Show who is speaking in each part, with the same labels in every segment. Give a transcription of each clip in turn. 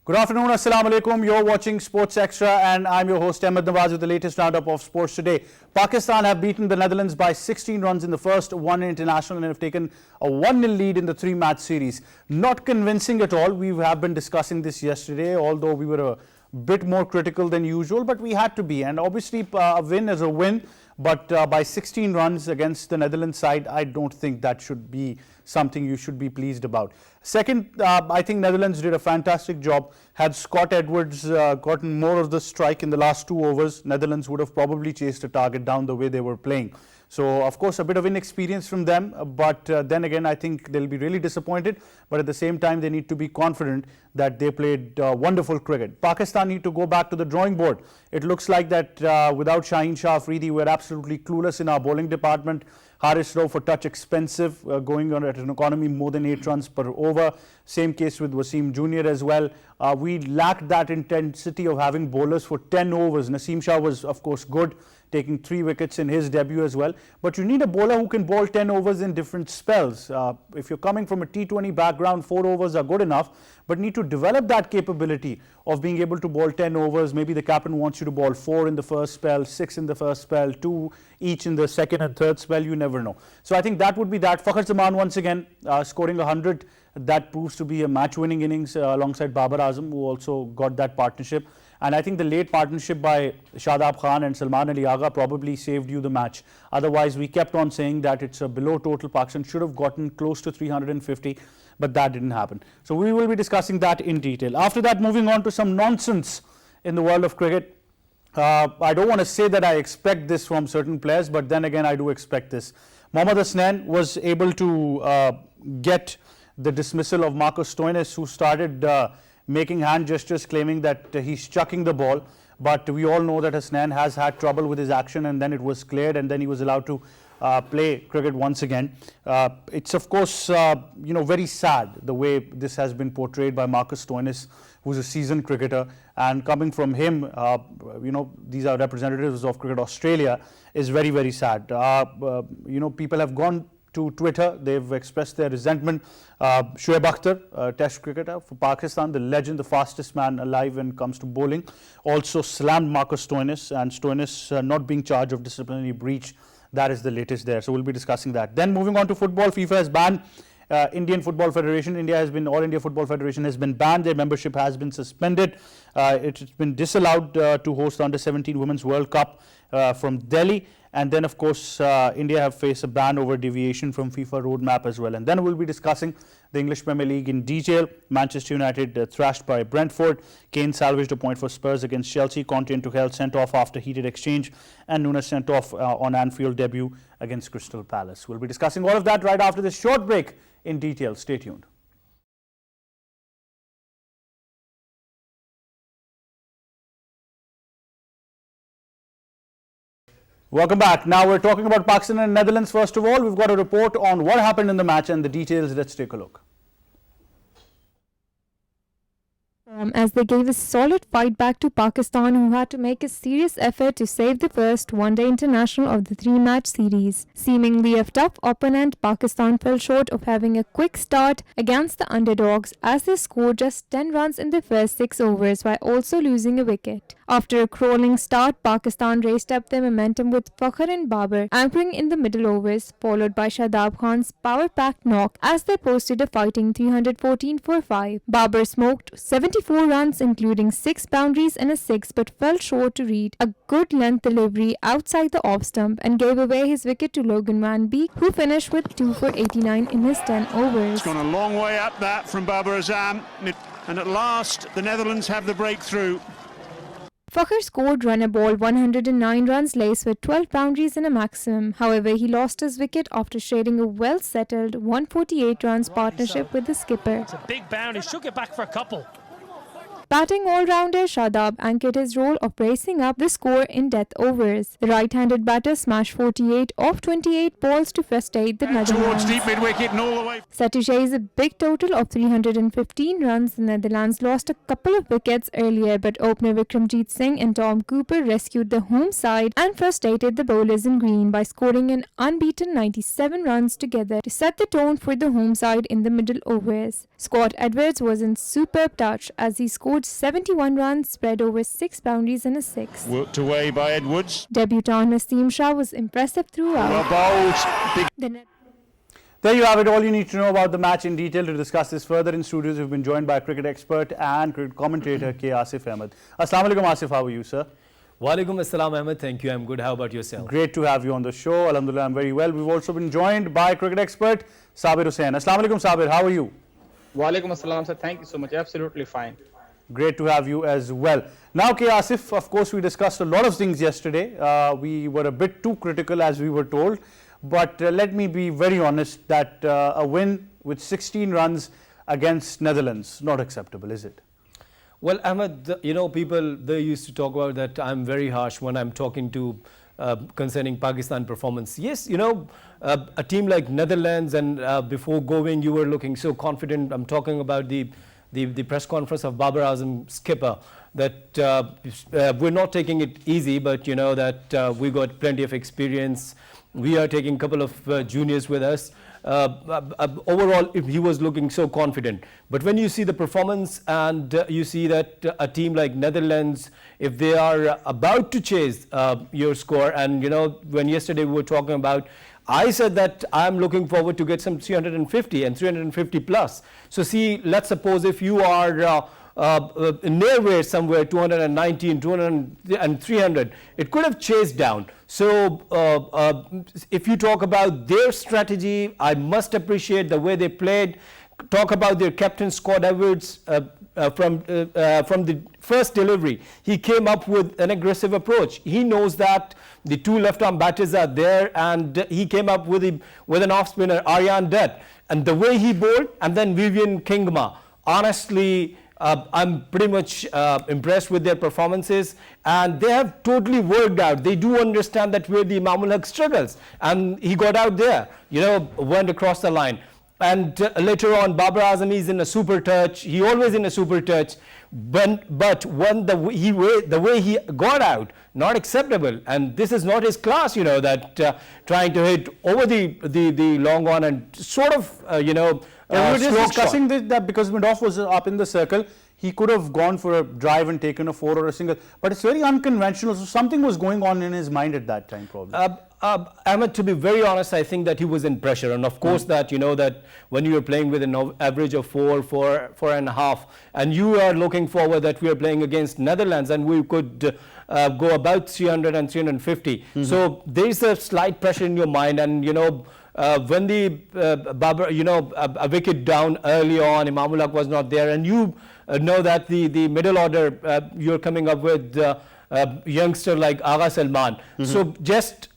Speaker 1: Good afternoon, Assalamu alaikum. You're watching Sports Extra and I'm your host Ahmed Nawaz with the latest roundup of sports today. Pakistan have beaten the Netherlands by 16 runs in the first one international and have taken a 1-0 lead in the 3-match series. Not convincing at all. We have been discussing this yesterday, although we were a bit more critical than usual, but we had to be. And obviously a win is a win, but by 16 runs against the Netherlands side, I don't think that should be something you should be pleased about. Second, I think Netherlands did a fantastic job. Had Scott Edwards gotten more of the strike in the last 2 overs, Netherlands would have probably chased a target down the way they were playing. So, of course, a bit of inexperience from them, but then again, I think they'll be really disappointed. But at the same time, they need to be confident that they played wonderful cricket. Pakistan need to go back to the drawing board. It looks like that without Shaheen Shah Afridi, we're absolutely clueless in our bowling department. Haris Rauf a touch expensive, going on at an economy more than 8 runs per over. Same case with Wasim Jr. as well. We lacked that intensity of having bowlers for 10 overs. Naseem Shah was, of course, good, taking 3 wickets in his debut as well. But you need a bowler who can bowl 10 overs in different spells. If you're coming from a T20 background, 4 overs are good enough, but need to develop that capability of being able to bowl 10 overs. Maybe the captain wants you to bowl 4 in the first spell, 6 in the first spell, 2 each in the second and third spell. You never know. So I think that would be that. Fakhar Zaman once again scoring 100. That proves to be a match-winning innings alongside Babar Azam, who also got that partnership. And I think the late partnership by Shadab Khan and Salman Ali Agha probably saved you the match. Otherwise, we kept on saying that it's a below total. Pakistan should have gotten close to 350, but that didn't happen. So we will be discussing that in detail. After that, moving on to some nonsense in the world of cricket. I don't want to say that I expect this from certain players, but then again, I do expect this. Mohammad Hasnain was able to get the dismissal of Marcus Stoinis, who started making hand gestures claiming that he's chucking the ball, but we all know that Hasnain has had trouble with his action, and then it was cleared and then he was allowed to play cricket once again. It's of course very sad the way this has been portrayed by Marcus Stoinis, who's a seasoned cricketer, and coming from him, these are representatives of Cricket Australia, is very, very sad. People have gone to Twitter, they've expressed their resentment. Shoaib Akhtar, Test cricketer for Pakistan, the legend, the fastest man alive when it comes to bowling, also slammed Marcus Stoinis, and Stoinis not being charged of disciplinary breach. That is the latest there. So we'll be discussing that. Then moving on to football, FIFA has banned Indian Football Federation. All India Football Federation has been banned. Their membership has been suspended. It's been disallowed to host the Under-17 Women's World Cup from Delhi. And then, of course, India have faced a ban over deviation from FIFA roadmap as well. And then we'll be discussing the English Premier League in detail. Manchester United thrashed by Brentford. Kane salvaged a point for Spurs against Chelsea. Conte and Tuchel sent off after heated exchange. And Nunes sent off on Anfield debut against Crystal Palace. We'll be discussing all of that right after this short break in detail. Stay tuned. Welcome back. Now we're talking about Pakistan and Netherlands. First of all, we've got a report on what happened in the match and the details. Let's take a look.
Speaker 2: As they gave a solid fight back to Pakistan, who had to make a serious effort to save the first one-day international of the 3-match series. Seemingly a tough opponent, Pakistan fell short of having a quick start against the underdogs as they scored just 10 runs in the first 6 overs while also losing a wicket. After a crawling start, Pakistan raced up their momentum with Fakhar and Babar anchoring in the middle overs, followed by Shadab Khan's power-packed knock as they posted a fighting 314 for 5. Babar smoked 74 runs, including 6 boundaries and a 6, but fell short to read a good length delivery outside the off stump and gave away his wicket to Logan Van Beek, who finished with 2 for 89 in his 10 overs.
Speaker 3: It's gone a long way up that from Babar Azam, and at last the Netherlands have the breakthrough.
Speaker 2: Fakhar scored runner ball 109 runs laced with 12 boundaries and a maximum. However, he lost his wicket after sharing a well-settled 148 runs partnership with the skipper.
Speaker 4: It's a big bounty, should get back for a couple.
Speaker 2: Batting all-rounder Shadab anchored his role of bracing up the score in death overs. The right-handed batter smashed 48 off 28 balls to frustrate the Netherlands.
Speaker 3: Towards deep mid-wicket and all the way.
Speaker 2: Set to chase a big total of 315 runs, the Netherlands lost a couple of wickets earlier, but opener Vikramjit Singh and Tom Cooper rescued the home side and frustrated the bowlers in green by scoring an unbeaten 97 runs together to set the tone for the home side in the middle overs. Scott Edwards was in superb touch as he scored scored 71 runs, spread over 6 boundaries and a 6.
Speaker 3: Worked away by Edwards.
Speaker 2: Debutant Naseem Shah was impressive throughout.
Speaker 3: Well bowled. Big
Speaker 2: The net-
Speaker 1: There you have it, all you need to know about the match in detail. To discuss this further in studios, we've been joined by cricket expert and cricket commentator K. Asif Ahmed. Assalamu alaikum Asif, how are you, sir?
Speaker 5: Walaikum assalam, Ahmed. Thank you. I'm good. How about yourself?
Speaker 1: Great to have you on the show. Alhamdulillah, I'm very well. We've also been joined by cricket expert Sabir Hussain. Assalamu alaikum Sabir, how are you?
Speaker 6: Walaikum assalam, sir. Thank you so much. Absolutely fine.
Speaker 1: Great to have you as well. Now, K. Asif, of course, we discussed a lot of things yesterday. We were a bit too critical, as we were told. But let me be very honest that a win with 16 runs against Netherlands, not acceptable, is it?
Speaker 5: Well, Ahmed, people, they used to talk about that I'm very harsh when I'm talking to concerning Pakistan performance. Yes, a team like Netherlands, and before going, you were looking so confident. I'm talking about the press conference of Babar Azam skipper, that we're not taking it easy, but that we got plenty of experience. We are taking a couple of juniors with us. Overall, he was looking so confident. But when you see the performance and you see that a team like Netherlands, if they are about to chase your score, and when yesterday we were talking about, I said that I'm looking forward to get some 350 and 350 plus. So see, let's suppose if you are near somewhere 219, 200 and 300, it could have chased down. So if you talk about their strategy, I must appreciate the way they played. Talk about their captain Scott Edwards from the first delivery. He came up with an aggressive approach. He knows that the two left-arm batters are there, and he came up with an off-spinner, Aryan Dutt. And the way he bowled, and then Vivian Kingma, honestly, I'm pretty much impressed with their performances, and they have totally worked out. They do understand that where the Imamul Haq struggles, and he got out there, went across the line. And later on, Babar Azam is in a super touch. He always in a super touch. But when the way he got out, not acceptable. And this is not his class, that trying to hit over the long on and sort of,
Speaker 1: we were just discussing that because Madoff was up in the circle, he could have gone for a drive and taken a 4 or a single. But it's very unconventional. So something was going on in his mind at that time, probably.
Speaker 5: Ahmed, to be very honest, I think that he was in pressure. And of course that, that when you are playing with an average of 4.5, and you are looking forward that we are playing against Netherlands and we could go about 300 and 350. So there is a slight pressure in your mind, and when the Babar, a wicket down early on, Imamul Haq was not there, and you know that the middle order, you're coming up with youngster like Agha Salman. So just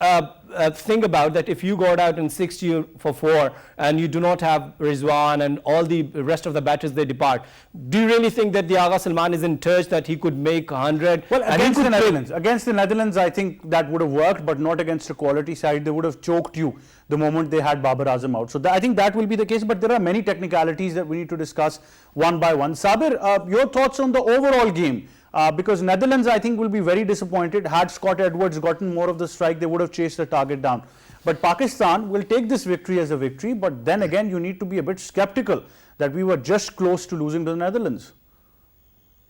Speaker 5: think about that. If you got out in 60 for 4 and you do not have Rizwan and all the rest of the batters, they depart, do you really think that the Agha Salman is in touch that he could make 100?
Speaker 1: Well, against the Netherlands, I think that would have worked, but not against a quality side. They would have choked you the moment they had Babar Azam out. So I think that will be the case, but there are many technicalities that we need to discuss one by one. Sabir, your thoughts on the overall game? Because Netherlands, I think, will be very disappointed. Had Scott Edwards gotten more of the strike, they would have chased the target down. But Pakistan will take this victory as a victory, but then again, you need to be a bit skeptical that we were just close to losing to the Netherlands.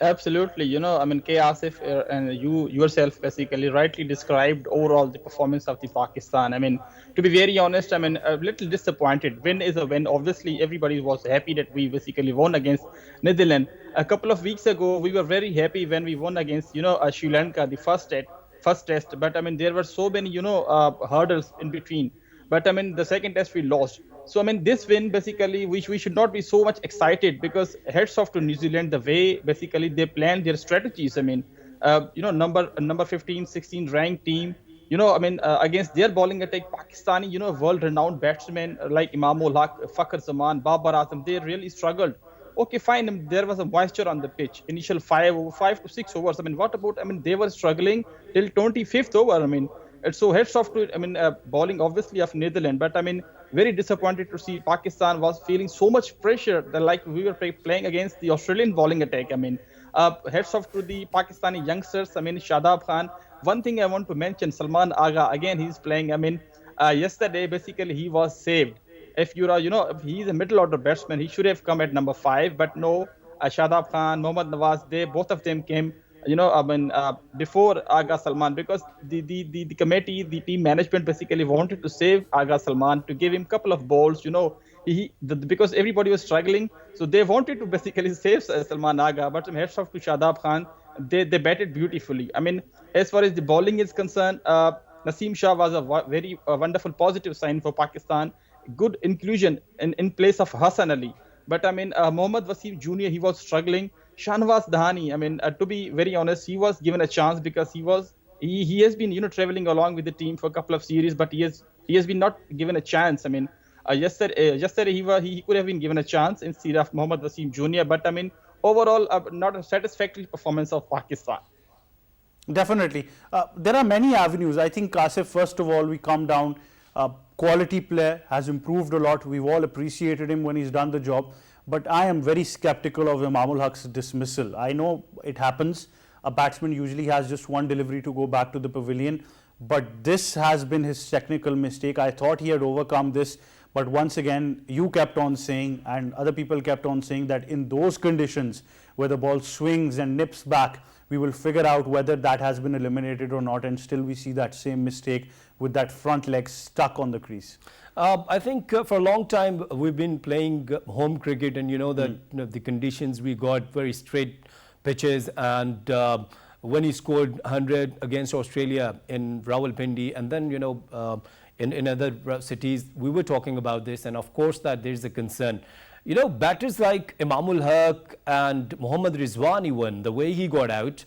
Speaker 6: Absolutely. K. Asif and you yourself basically rightly described overall the performance of the Pakistan. To be very honest, a little disappointed. Win is a win. Obviously, everybody was happy that we basically won against Netherlands. A couple of weeks ago, we were very happy when we won against, Sri Lanka, the first test. But there were so many, hurdles in between. But the second test we lost. So this win basically, we should not be so much excited, because heads off to New Zealand, the way basically they planned their strategies. Number 15, 16 ranked team. Against their bowling attack, Pakistani, world-renowned batsmen like Imamul Haq, Fakhar Zaman, Babar Azam, they really struggled. Okay, fine. There was a moisture on the pitch. Initial 5 to 6 overs. What about? They were struggling till 25th over. So heads off to bowling obviously of Netherlands, but very disappointed to see Pakistan was feeling so much pressure that like we were playing against the Australian bowling attack. Heads off to the Pakistani youngsters. Shadab Khan. One thing I want to mention, Salman Agha. Again, he's playing. Yesterday basically he was saved. If you're if he's a middle order batsman, he should have come at number 5, but no. Shadab Khan, Mohammad Nawaz, they both of them came, before Aga Salman, because the committee, the team management basically wanted to save Aga Salman, to give him a couple of balls, because everybody was struggling. So they wanted to basically save Salman Aga, but some heads off to Shadab Khan. They batted beautifully. I mean, as far as the bowling is concerned, Naseem Shah was a very wonderful positive sign for Pakistan. Good inclusion in place of Hassan Ali. But I mean, Mohammad Wasim Jr., he was struggling. Shanwaz Dahani, I mean, to be very honest, he was given a chance because he has been traveling along with the team for a couple of series, but he has been not given a chance. I mean, yesterday he could have been given a chance instead of Mohammad Wasim Jr. But I mean, overall, not a satisfactory performance of Pakistan.
Speaker 1: Definitely. There are many avenues. I think, Kasif, first of all, we come down. Quality player, has improved a lot. We've all appreciated him when he's done the job. But I am very skeptical of Imamul Haq's dismissal. I know it happens. A batsman usually has just one delivery to go back to the pavilion. But this has been his technical mistake. I thought he had overcome this. But once again, you kept on saying, and other people kept on saying, that in those conditions where the ball swings and nips back, we will figure out whether that has been eliminated or not, and still we see that same mistake with that front leg stuck on the crease.
Speaker 5: I think for a long time we've been playing home cricket, and that the conditions, we got very straight pitches, and when he scored 100 against Australia in Rawalpindi, and then in other cities, we were talking about this, and of course that there's a concern. Batters like Imamul Haq and Mohammad Rizwan, even the way he got out,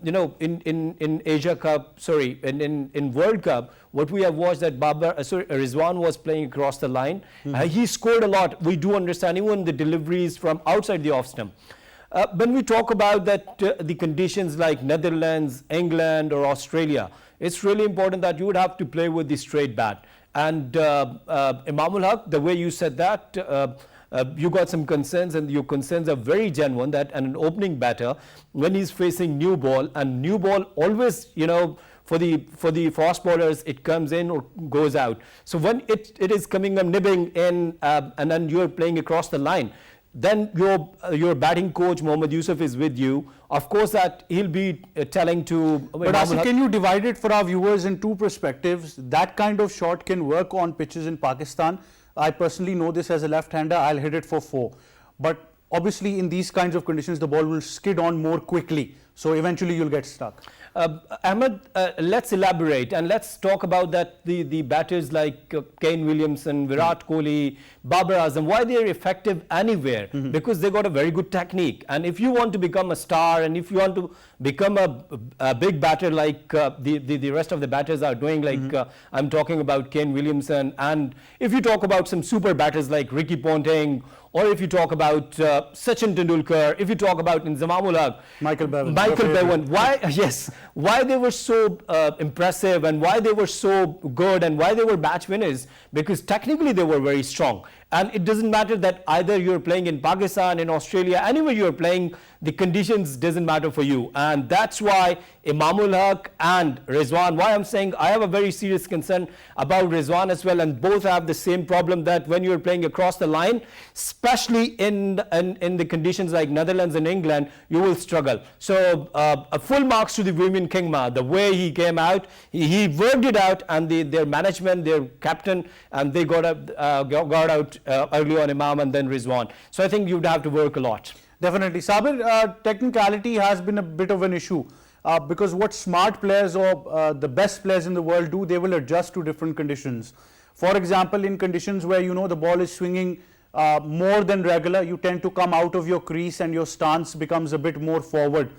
Speaker 5: in Asia Cup, in World Cup, what we have watched that Rizwan was playing across the line. He scored a lot. We do understand even the deliveries from outside the off stump. When we talk about that, the conditions like Netherlands, England, or Australia, it's really important that you would have to play with the straight bat. And Imamul Haq, the way you said that, you got some concerns, and your concerns are very genuine, that an opening batter, when he's facing new ball, and new ball always, for the fast bowlers, it comes in or goes out. So when it is coming and nibbing in, and then you're playing across the line, then your batting coach Mohammad Yusuf is with you. Of course, that he'll be telling to.
Speaker 1: But Asif, can you divide it for our viewers in two perspectives? That kind of shot can work on pitches in Pakistan. I personally know this as a left-hander. I'll hit it for 4. But obviously, in these kinds of conditions, the ball will skid on more quickly. So eventually, you'll get stuck.
Speaker 5: Ahmed, let's elaborate, and let's talk about that the batters like Kane Williamson, Virat Kohli, Babar Azam, why they are effective anywhere, because they got a very good technique. And if you want to become a star, and if you want to become a big batter like the rest of the batters are doing, like I'm talking about Kane Williamson, and if you talk about some super batters like Ricky Ponting, or if you talk about Sachin Tendulkar, if you talk about Inzamamul Haq, Michael Bevan, why they were so impressive, and why they were so good, and why they were match winners, because technically they were very strong. And it doesn't matter that either you're playing in Pakistan, in Australia, anywhere you're playing, the conditions doesn't matter for you. And that's why Imamul Haq and Rizwan, why I'm saying I have a very serious concern about Rizwan as well, and both have the same problem, that when you're playing across the line, especially in the conditions like Netherlands and England, you will struggle. So a full marks to the Women Kingma, the way he came out, he worked it out, and their management, their captain, and they got out early on Imam and then Rizwan. So I think you'd have to work a lot.
Speaker 1: Definitely. Sabir, technicality has been a bit of an issue because what smart players or the best players in the world do, they will adjust to different conditions. For example, in conditions where the ball is swinging more than regular, you tend to come out of your crease and your stance becomes a bit more forward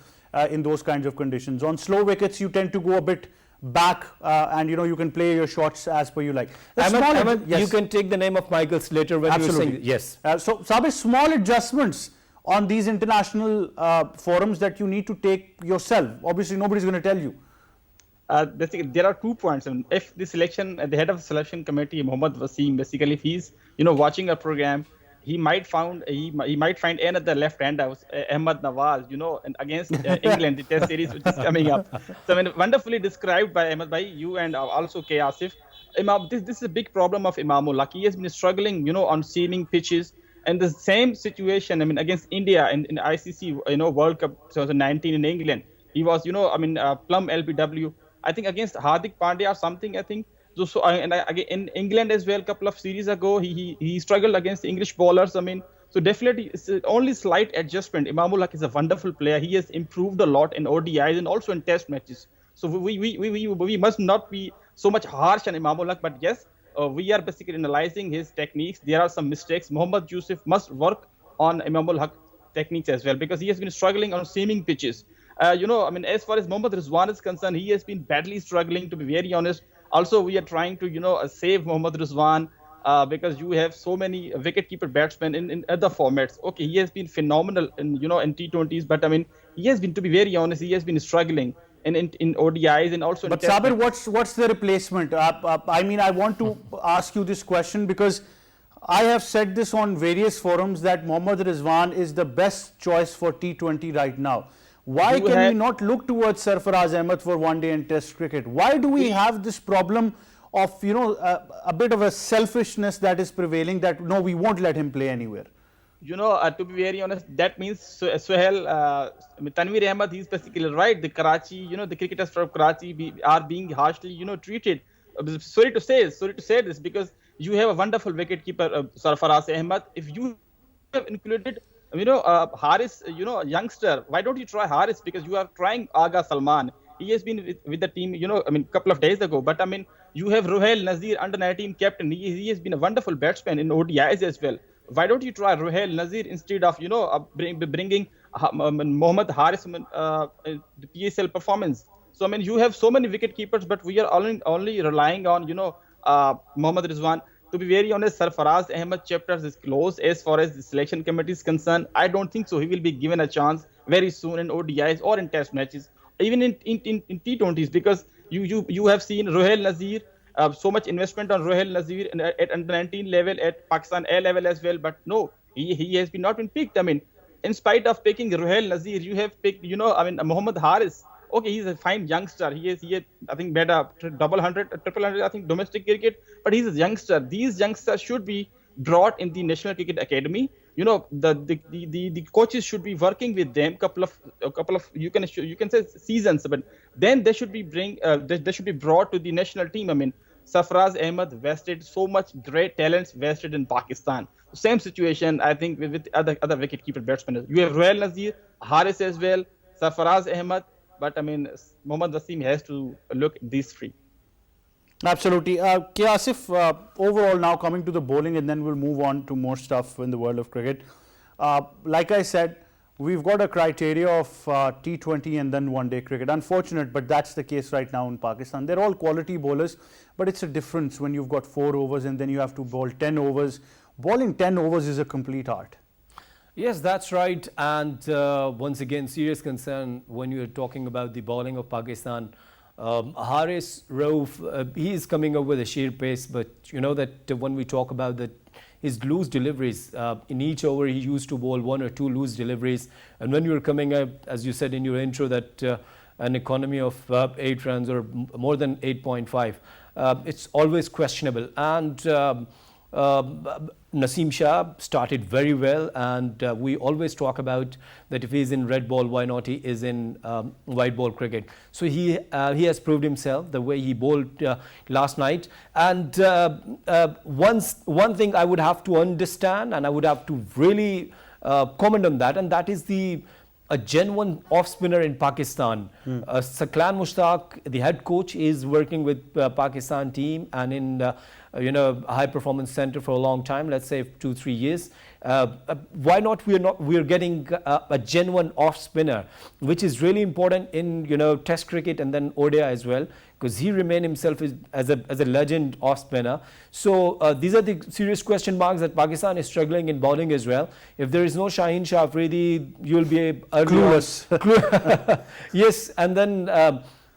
Speaker 1: in those kinds of conditions. On slow wickets, you tend to go a bit back and you can play your shots as per you like.
Speaker 5: Ahmed, yes. You can take the name of Michael Slater when you're saying yes.
Speaker 1: So Sabir, small adjustments on these international forums that you need to take yourself. Obviously, nobody's going to tell you.
Speaker 6: There are 2 points. I mean, if the selection, the head of the selection committee, Mohammad Wasim, basically, if he's watching a program, he might find another left-hander, Ahmed Nawaz, and against England, the Test series which is coming up. So, I mean, wonderfully described by Ahmed by you and also K. Asif. This is a big problem of Imamul Haq. He has been struggling, on seaming pitches. And the same situation, I mean, against India in ICC, World Cup 2019 in England, he was, plum LBW. I think against Hardik Pandya or something. I think again in England as well, a couple of series ago, he struggled against the English bowlers. I mean, so definitely it's only slight adjustment. Imamul Haq is a wonderful player. He has improved a lot in ODIs and also in Test matches. So we must not be so much harsh on Imamul Haq, but yes, we are basically analyzing his techniques. There are some mistakes. Mohammad Yusuf must work on Imamul Haq techniques as well, because he has been struggling on seaming pitches. As far as Mohammad Rizwan is concerned, he has been badly struggling, to be very honest. Also, we are trying to, save Mohammad Rizwan because you have so many wicket-keeper batsmen in other formats. Okay, he has been phenomenal in T20s, but I mean, he has been, to be very honest, he has been struggling in ODIs and also.
Speaker 1: But Sabir, what's the replacement? I mean, I want to ask you this question because I have said this on various forums that Mohammad Rizwan is the best choice for T20 right now. Why can we not look towards Sarfaraz Ahmed for one day and Test cricket? Why do we have this problem of, a bit of a selfishness that is prevailing, that no, we won't let him play anywhere?
Speaker 6: To be very honest, that means Suhail, Tanveer Ahmed, he's basically right. The Karachi, the cricketers from Karachi are being harshly, treated. Sorry to say this, because you have a wonderful wicketkeeper, Sarfaraz Ahmed. If you have included, Haris, youngster, why don't you try Haris? Because you are trying Aga Salman. He has been with the team, a couple of days ago. But I mean, you have Ruhail Nazir, under 19 captain. He has been a wonderful batsman in ODIs as well. Why don't you try Ruhail Nazir instead of, bringing Mohammad Haris, the PSL performance? So, I mean, you have so many wicket keepers, but we are only relying on, Mohammad Rizwan. To be very honest, Sarfaraz Ahmed chapters is closed as far as the selection committee is concerned. I don't think so. He will be given a chance very soon in ODIs or in Test matches, even in T20s, because you have seen Ruhail Nazir. So much investment on Ruhail Nazir at under 19 level, at Pakistan A level as well, but no, he has not been picked. I mean, in spite of picking Ruhail Nazir, you have picked, Mohammad Haris. Okay, he's a fine youngster. He had, I think, made a double hundred, triple hundred, I think, domestic cricket, but he's a youngster. These youngsters should be brought in the National Cricket Academy. The coaches should be working with them a couple of you can say seasons, but then they should be brought to the national team. I mean, Sarfaraz Ahmed vested so much great talents vested in Pakistan. Same situation, I think, with other wicketkeeper batsmen. You have Ruhail Nazir, Haris as well, Sarfaraz Ahmed, but I mean, Mohammad Wasim has to look at these three.
Speaker 1: Absolutely. Asif, overall now coming to the bowling, and then we'll move on to more stuff in the world of cricket. Like I said, we've got a criteria of T20 and then one day cricket. Unfortunate, but that's the case right now in Pakistan. They're all quality bowlers, but it's a difference when you've got 4 overs and then you have to bowl 10 overs. Bowling 10 overs is a complete art.
Speaker 5: Yes, that's right. And once again, serious concern when you're talking about the bowling of Pakistan. Haris Rauf, he is coming up with a sheer pace, but you know that when we talk about his loose deliveries, in each over he used to bowl 1 or 2 loose deliveries, and when you were coming up, as you said in your intro, that an economy of 8 runs or more than 8.5, it's always questionable. And Naseem Shah started very well, and we always talk about that if he's in red ball, why not he is in white ball cricket. So he has proved himself the way he bowled last night. And one thing I would have to understand, and I would have to really comment on that, and that is a genuine off spinner in Pakistan. Saqlan Mushtaq, the head coach, is working with Pakistan team and in high performance center for a long time, let's say 2-3 years. Why not we're getting a genuine off spinner, which is really important in Test cricket and then ODI as well, because he remained himself as a legend off spinner. So these are the serious question marks that Pakistan is struggling in bowling as well. If there is no Shaheen Shah Afridi, you'll be
Speaker 1: clueless.
Speaker 5: Yes, and then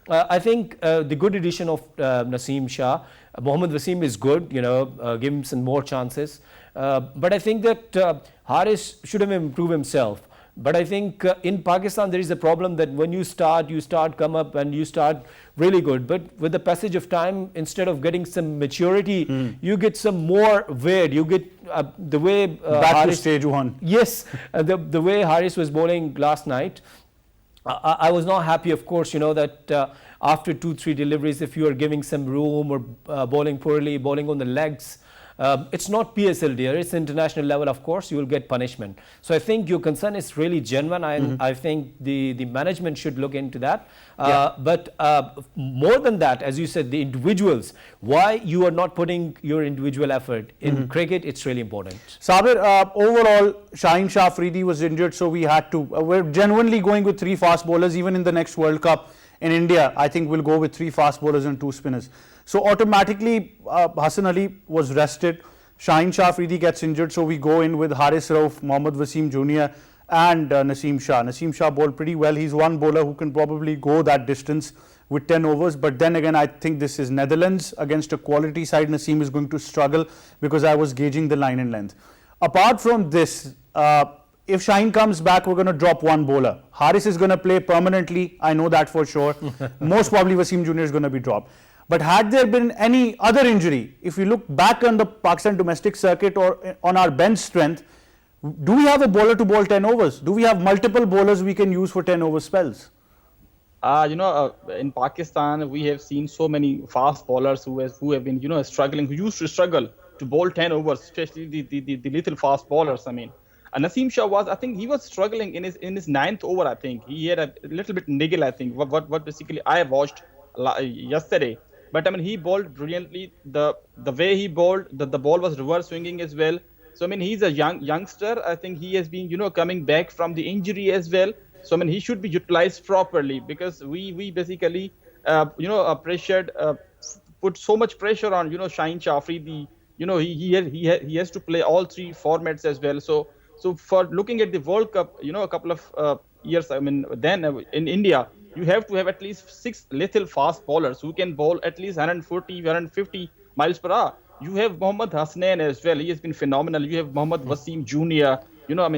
Speaker 5: I think the good addition of Naseem Shah, Mohammad Wasim is good, give him some more chances. But I think that Haris should have improved himself. But I think in Pakistan there is a problem that when you start, come up and you start really good. But with the passage of time, instead of getting some maturity, you get some more weight. You get the way
Speaker 1: back to stage one.
Speaker 5: Yes, the way Haris was bowling last night. I was not happy, of course, that after 2-3 deliveries, if you are giving some room or bowling poorly, bowling on the legs, it's not PSL, dear. It's international level, of course, you will get punishment. So I think your concern is really genuine. I think the management should look into that. But more than that, as you said, the individuals, why you are not putting your individual effort in cricket, it's really important.
Speaker 1: Sabir, overall, Shaheen Shah Afridi was injured, so we had to. We're genuinely going with 3 fast bowlers. Even in the next World Cup in India, I think we'll go with 3 fast bowlers and 2 spinners. So automatically, Hassan Ali was rested. Shaheen Shah Afridi gets injured, so we go in with Haris Rauf, Mohammad Wasim Jr. and Naseem Shah. Naseem Shah bowled pretty well. He's one bowler who can probably go that distance with 10 overs. But then again, I think this is Netherlands against a quality side. Naseem is going to struggle because I was gauging the line and length. Apart from this, if Shaheen comes back, we're going to drop 1 bowler. Haris is going to play permanently. I know that for sure. Most probably Wasim Jr. is going to be dropped. But had there been any other injury, if we look back on the Pakistan domestic circuit or on our bench strength, do we have a bowler to bowl 10 overs? Do we have multiple bowlers we can use for 10 over spells?
Speaker 6: In Pakistan, we have seen so many fast bowlers who have been, struggling, who used to struggle to bowl 10 overs, especially the little fast bowlers. Naseem Shah I think he was struggling in his 9th over. I think he had a little bit niggle. I think what basically I watched yesterday. But he bowled brilliantly. The way he bowled, the ball was reverse swinging as well. So he's a youngster. I think he has been coming back from the injury as well. So he should be utilized properly, because we basically pressured, put so much pressure on Shaheen Shah Afridi. He has to play all 3 formats as well. So for looking at the World Cup, a couple of years, then in India, you have to have at least 6 little fast bowlers who can bowl at least 140, 150 miles per hour. You have Mohammad Hasnain as well. He has been phenomenal. You have Mohammad Wasim Jr.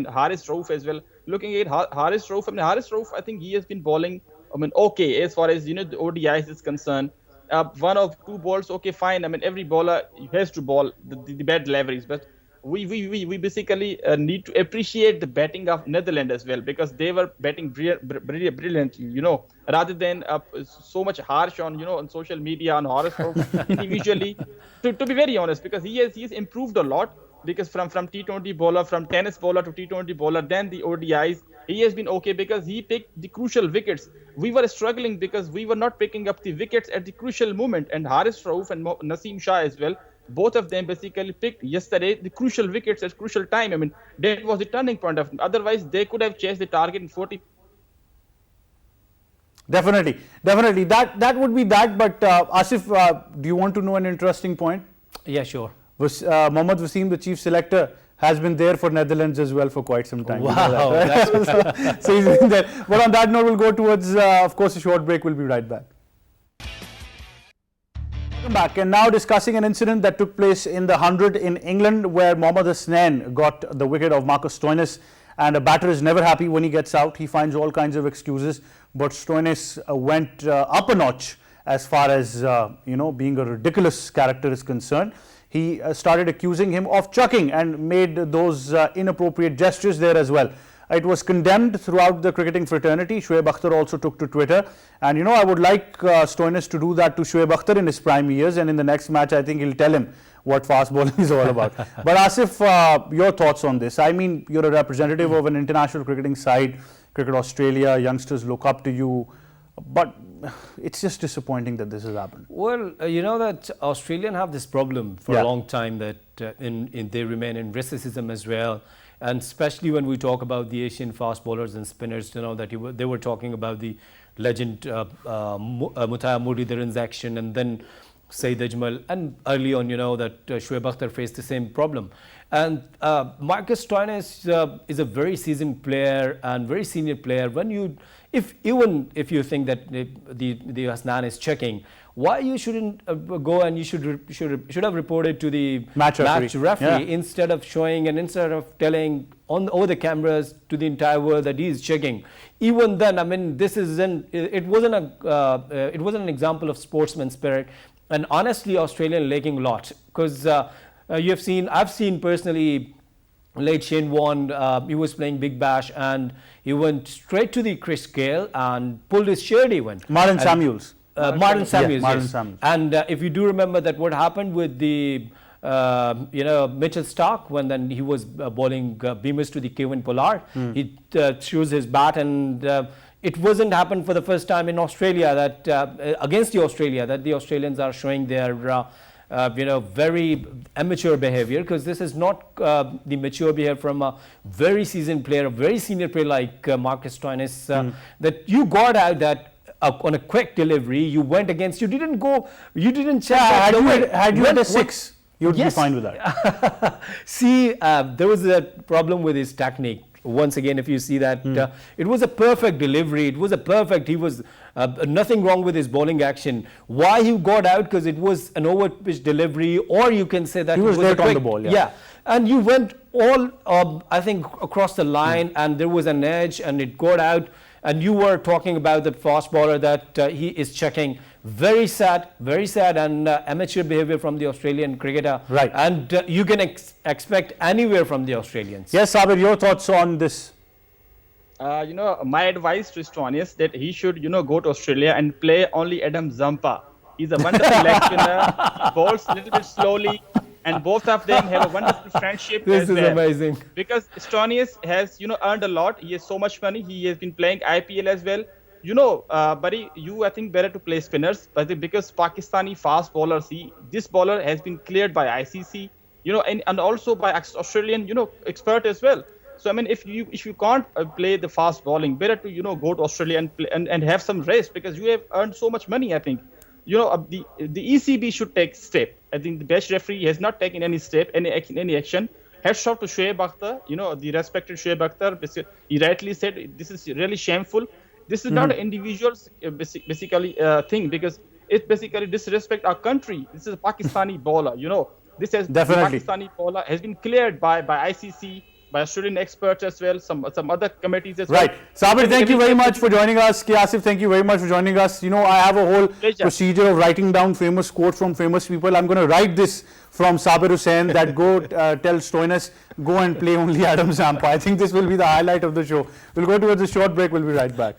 Speaker 6: Haris Rauf as well. Looking at Haris Rauf, Haris Rauf, I think he has been bowling, okay, as far as, the ODIs is concerned. 1 or 2 balls, okay, fine. Every bowler has to bowl the bad deliveries. But we basically need to appreciate the batting of Netherlands as well, because they were batting brilliantly, rather than so much harsh on social media on Haris Rauf individually. To be very honest, because he has improved a lot, because from T20 bowler, from tennis bowler to T20 bowler, then the ODIs, he has been okay because he picked the crucial wickets. We were struggling because we were not picking up the wickets at the crucial moment, and Haris Rauf and Naseem Shah as well, both of them basically picked yesterday the crucial wickets at crucial time. That was the turning point of them. Otherwise, they could have chased the target in 40.
Speaker 1: Definitely. That would be that. But Asif, do you want to know an interesting point?
Speaker 5: Yeah, sure.
Speaker 1: Mohammad Wasim, the chief selector, has been there for Netherlands as well for quite some time.
Speaker 5: Wow.
Speaker 1: So he's been there. But on that note, we'll go towards, of course, a short break. We'll be right back. Welcome back, and now discussing an incident that took place in the 100 in England, where Mohammad Hasnain got the wicket of Marcus Stoinis, and a batter is never happy when he gets out. He finds all kinds of excuses, but Stoinis went up a notch as far as being a ridiculous character is concerned. He started accusing him of chucking and made those inappropriate gestures there as well. It was condemned throughout the cricketing fraternity. Shoaib Akhtar also took to Twitter. And I would like Stoinis to do that to Shoaib Akhtar in his prime years. And in the next match, I think he'll tell him what fast bowling is all about. But Asif, your thoughts on this? You're a representative of an international cricketing side, Cricket Australia, youngsters look up to you. But it's just disappointing that this has happened.
Speaker 5: Well, that Australians have this problem for a long time, that they remain in racism as well. And especially when we talk about the Asian fast bowlers and spinners, that they were talking about the legend Mutaya Muralidharan's action, and then Saeed Ajmal, and early on, that Shoaib Akhtar faced the same problem. And Marcus Stoinis is a very seasoned player and very senior player. Even if you think that the Hasnain is checking, why you shouldn't go and you should have reported to the
Speaker 1: match referee
Speaker 5: instead of showing and instead of telling over the cameras to the entire world that he is checking. Even then, I mean, it wasn't an example of sportsman spirit, and honestly, Australia lacking a lot, because I've seen personally late Shane Warne, he was playing Big Bash and he went straight to the Chris Gale and pulled his shirt even.
Speaker 1: Martin Samuels.
Speaker 5: Martin Samuels,
Speaker 1: Martin
Speaker 5: yes.
Speaker 1: Samuels.
Speaker 5: And if you do remember that what happened with the Mitchell Starc when then he was bowling beamers to the Kevin Pollard, he chose his bat, and it wasn't happened for the first time in Australia that against the Australia that the Australians are showing their very amateur behavior, because this is not the mature behavior from a very seasoned player, a very senior player like Marcus Stoinis, that you got out that on a quick delivery, you went against, you didn't check.
Speaker 1: Had you had a 6, you would be fine with that.
Speaker 5: See, there was a problem with his technique. Once again, if you see that, it was a perfect delivery. He was nothing wrong with his bowling action. Why he got out? Because it was an over-pitch delivery, or you can say that
Speaker 1: he was late on the ball.
Speaker 5: Yeah, and you went all, I think, across the line, and there was an edge, and it got out. And you were talking about the fast bowler that he is checking. Very sad, and amateur behavior from the Australian cricketer.
Speaker 1: Right.
Speaker 5: And you can expect anywhere from the Australians.
Speaker 1: Yes, Sabir, your thoughts on this?
Speaker 6: My advice to Stoinis that he should, go to Australia and play only Adam Zampa. He's a wonderful leg spinner. He bowls a little bit slowly, and both of them have a wonderful friendship.
Speaker 5: This is amazing.
Speaker 6: Because Stoinis has, earned a lot. He has so much money. He has been playing IPL as well. Buddy, I think better to play spinners, but because Pakistani fast bowlers, this bowler has been cleared by ICC, and also by Australian, expert as well. So I mean, if you can't play the fast bowling, better to go to Australia and play and have some rest, because you have earned so much money. I think, the ECB should take step. I think the best referee has not taken any step, any action. Heads off to Shoaib Akhtar, the respected Shoaib Akhtar. He rightly said this is really shameful. This is not an individual basically thing, because it basically disrespect our country. This is a Pakistani bowler, This has
Speaker 1: Definitely.
Speaker 6: The Pakistani bowler has been cleared by ICC, by Australian experts as well, some other committees as well.
Speaker 1: Right. Sabir, thank you very much for joining us. Asif, thank you very much for joining us. I have a whole procedure of writing down famous quotes from famous people. I'm going to write this from Sabir Hussain that go tell Stoinis, go and play only Adam Zampa. I think this will be the highlight of the show. We'll go towards a short break. We'll be right back.